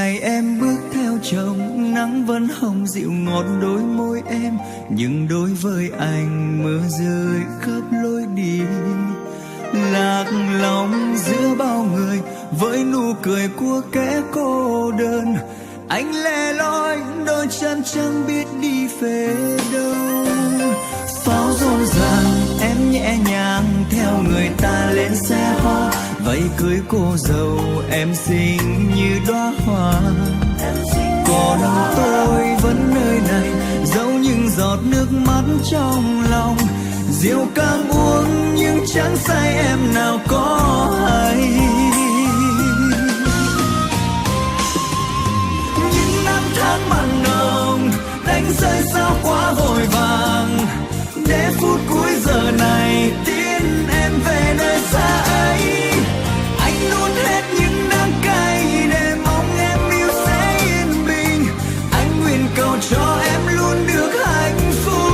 Ngày em bước theo chồng, nắng vẫn hồng dịu ngọt đôi môi em, nhưng đối với anh mưa rơi khắp lối đi. Lạc lòng giữa bao người với nụ cười của kẻ cô đơn, anh lẻ loi đôi chân chẳng biết đi về đâu. Pháo rộn ràng em nhẹ nhàng theo người ta lên xe hoa, váy cưới cô dâu em xinh như đóa hoa. Còn tôi vẫn nơi này giấu những giọt nước mắt trong lòng, rượu càng uống nhưng chẳng say em nào có hay. Những năm tháng mặn nồng đánh rơi sao quá vội vàng, để phút cuối giờ này tiễn em về nơi xa ấy. Anh nuốt hết những đắng cay để mong em yêu sẽ yên bình, anh nguyện cầu cho em luôn được hạnh phúc.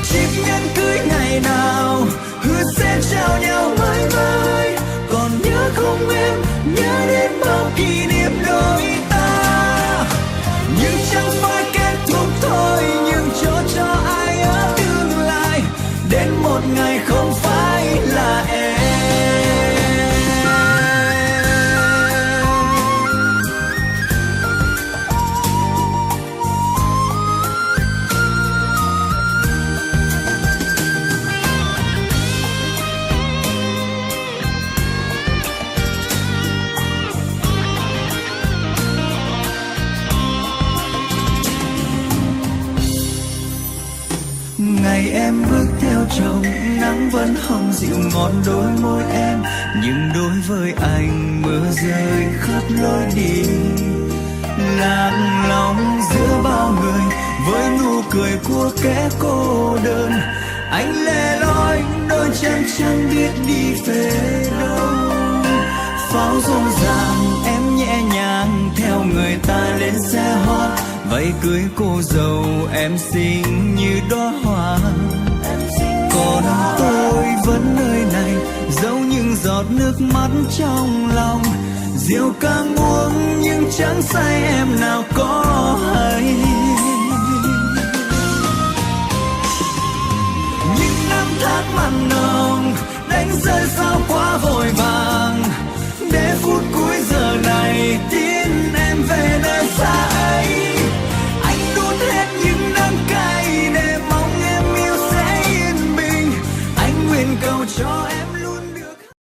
Chip nhẫn cưới ngày nào hứa sẽ trao nhau mãi mãi, còn nhớ không em, nhớ đến bao kỷ niệm đôi ta. Nhưng chẳng phải kết thúc thôi, nhưng cho ai ở tương lai, đến một ngày không phải là em. Ngày em bước theo chồng, nắng vẫn hồng dịu ngọt đôi môi em, nhưng đối với anh mưa rơi khắp lối đi. Lạc lòng giữa bao người với nụ cười của kẻ cô đơn, anh lẻ loi đôi chân chẳng biết đi về đâu. Pháo rộn ràng em nhẹ nhàng theo người ta lên xe hoa, váy cưới cô dâu em xinh như đóa hoa. Còn tôi vẫn nơi này giấu những giọt nước mắt trong lòng, rượu càng uống nhưng chẳng say em nào có hay. Những năm tháng mặn nồng đánh rơi sao quá vội vàng, để phút cuối giờ này tiễn em về nơi xa ấy. Anh nuốt hết những đắng cay để mong em yêu sẽ yên bình, anh nguyện cầu cho em